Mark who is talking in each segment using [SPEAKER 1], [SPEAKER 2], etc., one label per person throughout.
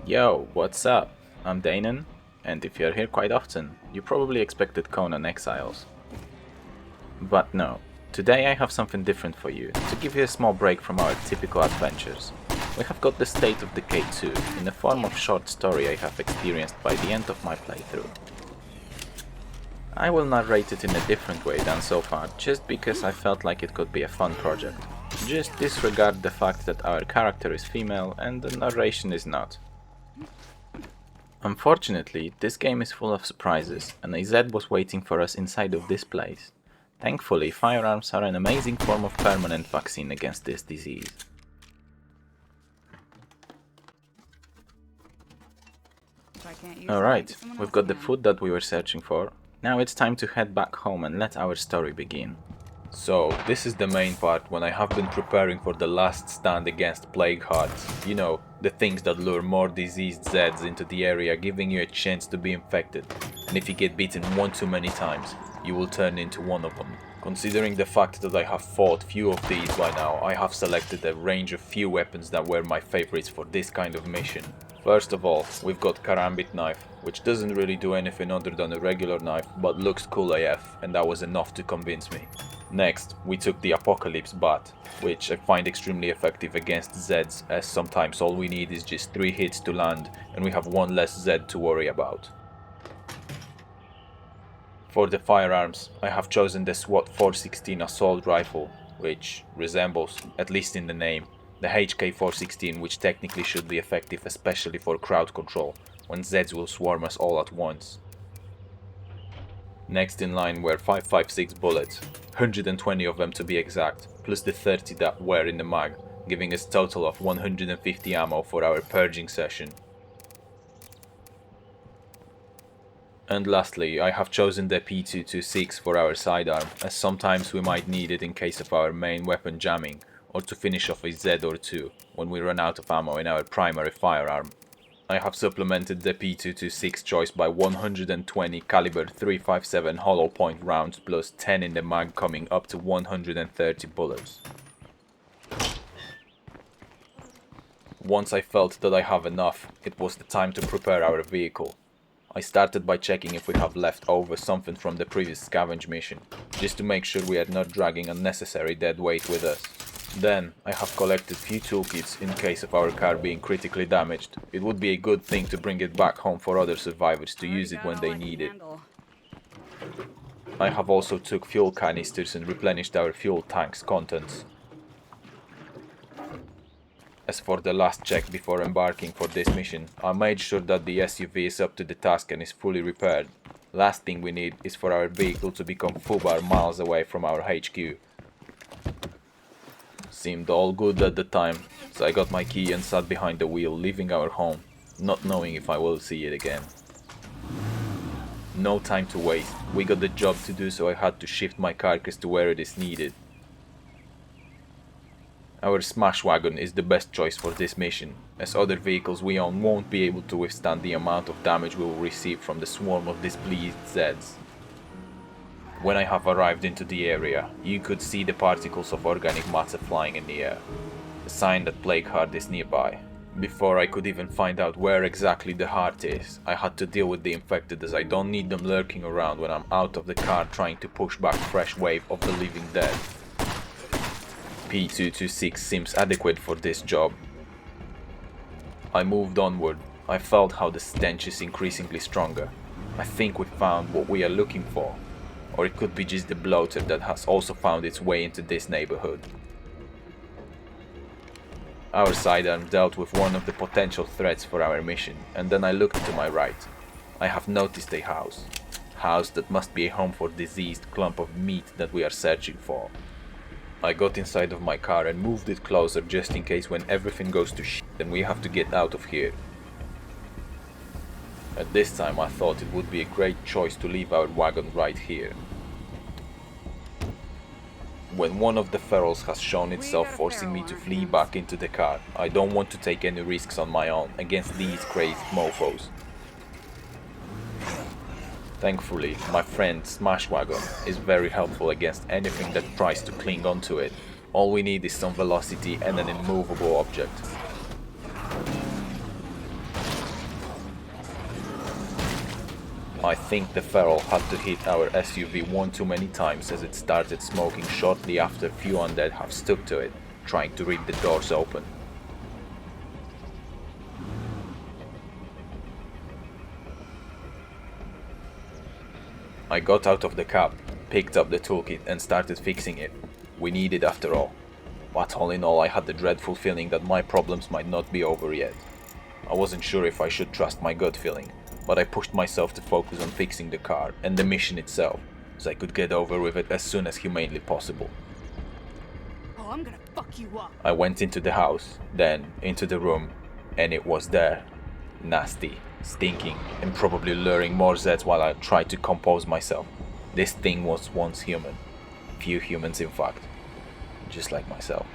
[SPEAKER 1] Yo, what's up? I'm Deynon, and if you're here quite often, you probably expected Conan Exiles. But no, today I have something different for you, to give you a small break from our typical adventures. We have got the State of Decay 2, in the form of short story I have experienced by the end of my playthrough. I will narrate it in a different way than so far, just because I felt like it could be a fun project. Just disregard the fact that our character is female and the narration is not. Unfortunately, this game is full of surprises, and a Z was waiting for us inside of this place. Thankfully, firearms are an amazing form of permanent vaccine against this disease. Alright, we've got the food that we were searching for. Now it's time to head back home and let our story begin.
[SPEAKER 2] So, this is the main part when I have been preparing for the last stand against plague hearts. You know, the things that lure more diseased Zeds into the area, giving you a chance to be infected. And if you get beaten one too many times, you will turn into one of them. Considering the fact that I have fought few of these by now, I have selected a range of few weapons that were my favorites for this kind of mission. First of all, we've got Karambit knife, which doesn't really do anything other than a regular knife, but looks cool AF, and that was enough to convince me. Next, we took the Apocalypse Bat, which I find extremely effective against Zeds, as sometimes all we need is just 3 hits to land, and we have one less Zed to worry about. For the firearms, I have chosen the SWAT 416 assault rifle, which resembles, at least in the name, the HK 416, which technically should be effective especially for crowd control, when Zeds will swarm us all at once. Next in line were 5.56 bullets, 120 of them to be exact, plus the 30 that were in the mag, giving us a total of 150 ammo for our purging session. And lastly, I have chosen the P226 for our sidearm, as sometimes we might need it in case of our main weapon jamming, or to finish off a Z or two, when we run out of ammo in our primary firearm. I have supplemented the P226 choice by 120 caliber 357 hollow point rounds plus 10 in the mag, coming up to 130 bullets. Once I felt that I have enough, it was the time to prepare our vehicle. I started by checking if we have left over something from the previous scavenge mission, just to make sure we are not dragging unnecessary dead weight with us. Then, I have collected few toolkits in case of our car being critically damaged. It would be a good thing to bring it back home for other survivors to use it when they need it. I have also took fuel canisters and replenished our fuel tank's contents. As for the last check before embarking for this mission, I made sure that the SUV is up to the task and is fully repaired. Last thing we need is for our vehicle to become FUBAR miles away from our HQ. Seemed all good at the time, so I got my key and sat behind the wheel, leaving our home, not knowing if I will see it again. No time to waste, we got the job to do, so I had to shift my carcass to where it is needed. Our smash wagon is the best choice for this mission, as other vehicles we own won't be able to withstand the amount of damage we will receive from the swarm of displeased Zeds. When I have arrived into the area, you could see the particles of organic matter flying in the air, a sign that plague heart is nearby. Before I could even find out where exactly the heart is, I had to deal with the infected, as I don't need them lurking around when I'm out of the car trying to push back fresh wave of the living dead. P226 seems adequate for this job. I moved onward. I felt how the stench is increasingly stronger. I think we found what we are looking for. Or it could be just the bloater that has also found its way into this neighborhood. Our sidearm dealt with one of the potential threats for our mission, and then I looked to my right. I have noticed a house. House that must be a home for diseased clump of meat that we are searching for. I got inside of my car and moved it closer just in case when everything goes to shit and we have to get out of here. At this time I thought it would be a great choice to leave our wagon right here. When one of the ferals has shown itself, forcing me to flee back into the car, I don't want to take any risks on my own against these crazed mofos. Thankfully, my friend Smashwagon is very helpful against anything that tries to cling onto it. All we need is some velocity and an immovable object. I think the feral had to hit our SUV one too many times as it started smoking shortly after a few undead have stuck to it, trying to rip the doors open. I got out of the cab, picked up the toolkit and started fixing it. We need it after all. But all in all, I had the dreadful feeling that my problems might not be over yet. I wasn't sure if I should trust my gut feeling, but I pushed myself to focus on fixing the car and the mission itself, so I could get over with it as soon as humanly possible.
[SPEAKER 3] Oh, I'm gonna fuck you up.
[SPEAKER 2] I went into the house, then into the room, and it was there. Nasty, stinking, and probably luring more Zeds while I tried to compose myself. This thing was once human. Few humans in fact. Just like myself.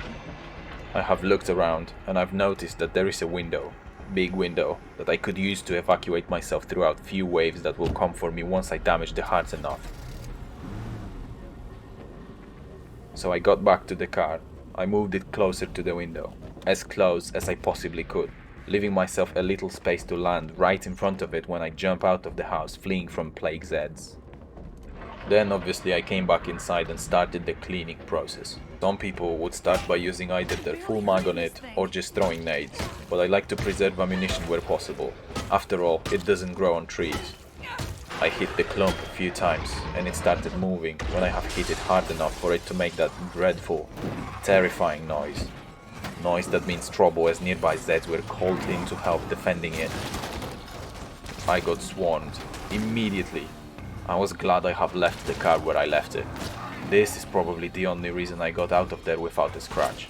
[SPEAKER 2] I have looked around and I've noticed that there is a window, big window, that I could use to evacuate myself throughout few waves that will come for me once I damage the hearts enough. So I got back to the car. I moved it closer to the window, as close as I possibly could, leaving myself a little space to land right in front of it when I jump out of the house fleeing from plague Zeds. Then obviously I came back inside and started the cleaning process. Some people would start by using either their full mag on it or just throwing nades, but I like to preserve ammunition where possible. After all, it doesn't grow on trees. I hit the clump a few times and it started moving when I have hit it hard enough for it to make that dreadful, terrifying noise. Noise that means trouble as nearby Zeds were called in to help defending it. I got swarmed immediately. I was glad I have left the car where I left it. This is probably the only reason I got out of there without a scratch.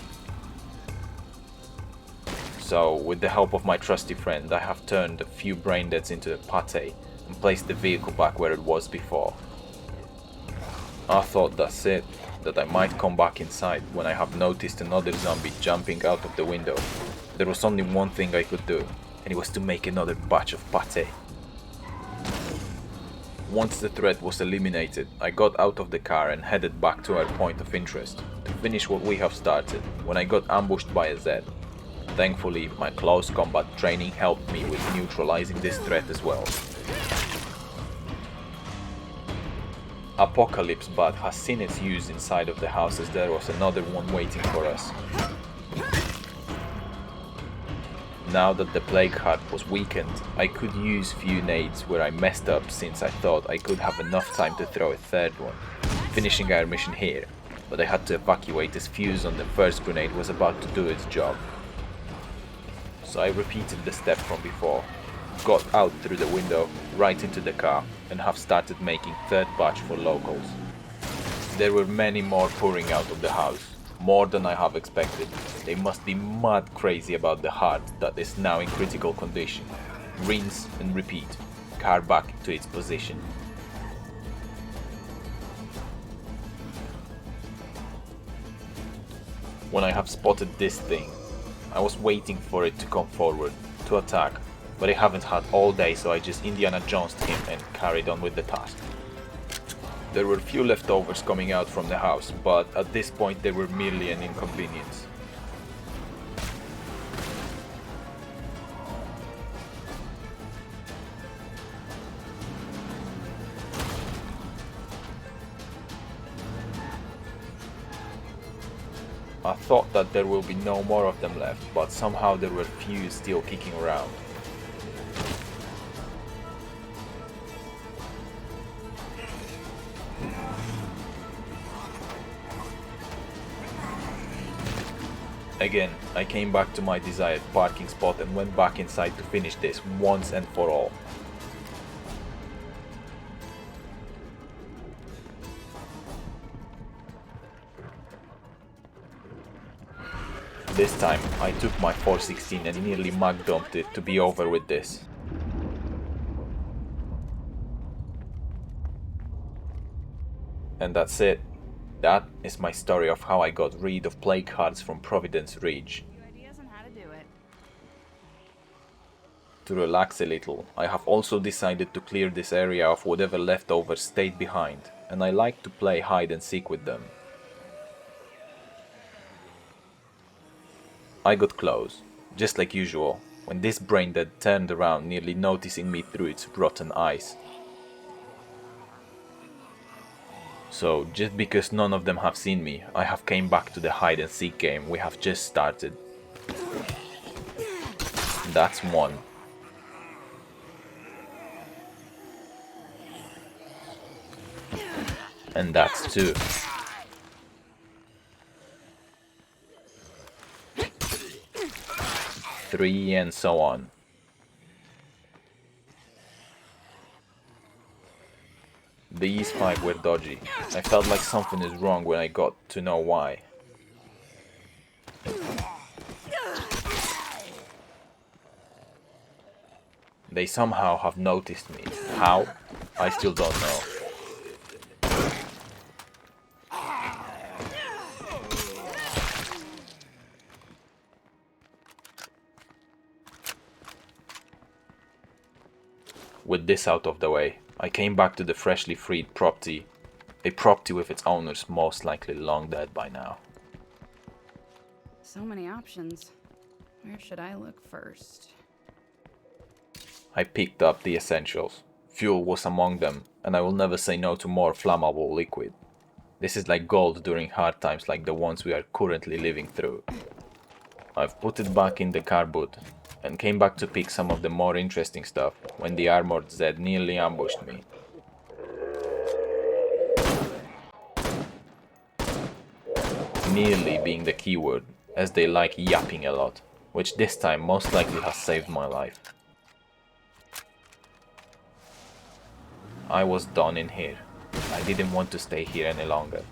[SPEAKER 2] So, with the help of my trusty friend, I have turned a few brain deads into a pate and placed the vehicle back where it was before. I thought that's it, that I might come back inside when I have noticed another zombie jumping out of the window. There was only one thing I could do, and it was to make another batch of pate. Once the threat was eliminated, I got out of the car and headed back to our point of interest to finish what we have started when I got ambushed by a Zed. Thankfully, my close combat training helped me with neutralizing this threat as well. Apocalypse Bat has seen its use inside of the house as there was another one waiting for us. Now that the plague heart was weakened, I could use few nades where I messed up since I thought I could have enough time to throw a third one, finishing our mission here, but I had to evacuate as fuse on the first grenade was about to do its job. So I repeated the step from before, got out through the window, right into the car, and have started making third batch for locals. There were many more pouring out of the house, more than I have expected. They must be mad crazy about the heart that is now in critical condition. Rinse and repeat, car back to its position. When I have spotted this thing, I was waiting for it to come forward, to attack, but I haven't had all day, so I just Indiana Jones'd him and carried on with the task. There were few leftovers coming out from the house, but at this point they were merely an inconvenience. I thought that there will be no more of them left, but somehow there were few still kicking around. Again, I came back to my desired parking spot and went back inside to finish this once and for all. This time, I took my 416 and nearly mag dumped it to be over with this. And that's it. That is my story of how I got rid of plague hearts from Providence Ridge.
[SPEAKER 3] Ideas on how to do it.
[SPEAKER 2] To relax a little, I have also decided to clear this area of whatever leftovers stayed behind, and I like to play hide and seek with them. I got close, just like usual, when this braindead turned around, nearly noticing me through its rotten eyes. So just because none of them have seen me, I have came back to the hide and seek game we have just started. That's one. And that's two. Three, and so on. These 5 were dodgy. I felt like something is wrong when I got to know why. They somehow have noticed me. How? I still don't know. With this out of the way, I came back to the freshly freed property, a property with its owners most likely long dead by now.
[SPEAKER 3] So many options. Where should I look first?
[SPEAKER 2] I picked up the essentials. Fuel was among them, and I will never say no to more flammable liquid. This is like gold during hard times like the ones we are currently living through. I've put it back in the car boot, and came back to pick some of the more interesting stuff when the armored Zed nearly ambushed me. Nearly being the keyword, as they like yapping a lot, which this time most likely has saved my life. I was done in here. I didn't want to stay here any longer.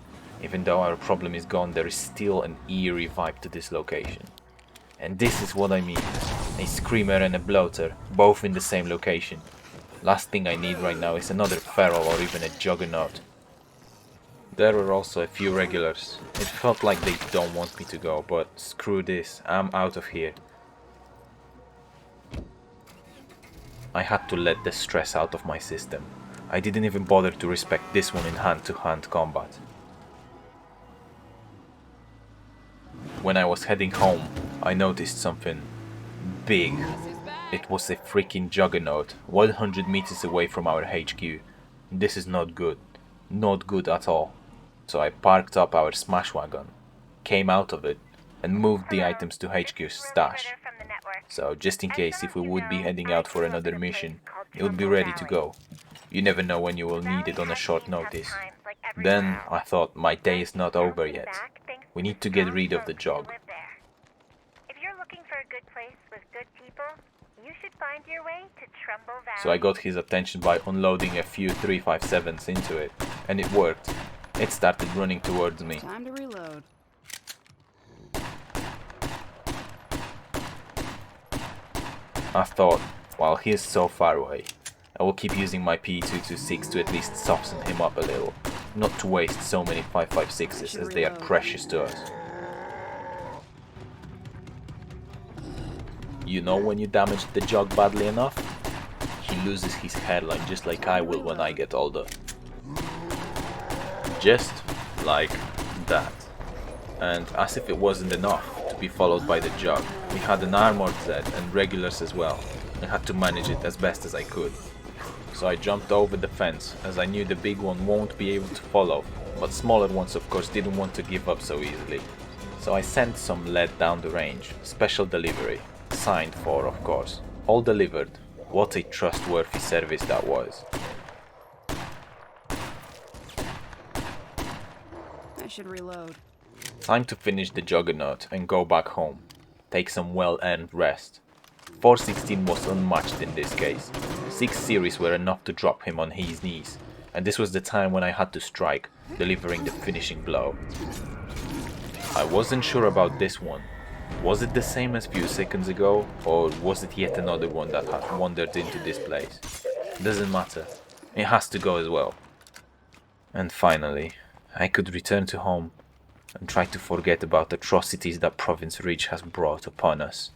[SPEAKER 2] Even though our problem is gone, there is still an eerie vibe to this location. And this is what I mean. A screamer and a bloater, both in the same location. Last thing I need right now is another feral or even a Juggernaut. There were also a few regulars. It felt like they don't want me to go, but screw this, I'm out of here. I had to let the stress out of my system. I didn't even bother to respect this one in hand-to-hand combat. When I was heading home, I noticed something big. It was a freaking Juggernaut, 100 meters away from our HQ. This is not good. Not good at all. So I parked up our smash wagon, came out of it, and moved the items to HQ's stash. So just in case if we would be heading out for another mission, it would be ready to go. You never know when you will need it on a short notice. Then I thought my day is not over yet. We need to get rid of the Jug.
[SPEAKER 4] If you're looking for a good place with good people, you should find your way to Trumbull Valley.
[SPEAKER 2] So I got his attention by unloading a few 357s into it, and it worked. It started running towards me.
[SPEAKER 3] Time to reload.
[SPEAKER 2] I thought, while he is so far away, I will keep using my P226 to at least soften him up a little, not to waste so many 556s as they are precious to us. You know when you damage the Jug badly enough? He loses his hairline just like I will when I get older. Just like that. And as if it wasn't enough to be followed by the Jug, we had an armored Zed and regulars as well. I had to manage it as best as I could. So I jumped over the fence, as I knew the big one won't be able to follow, but smaller ones of course didn't want to give up so easily. So I sent some lead down the range, special delivery, signed for of course, all delivered. What a trustworthy service that was.
[SPEAKER 3] I should reload.
[SPEAKER 2] Time to finish the Juggernaut and go back home. Take some well-earned rest. 416 was unmatched in this case. 6 series were enough to drop him on his knees, and this was the time when I had to strike, delivering the finishing blow. I wasn't sure about this one. Was it the same as few seconds ago, or was it yet another one that had wandered into this place? Doesn't matter. It has to go as well. And finally, I could return to home and try to forget about atrocities that Province Ridge has brought upon us.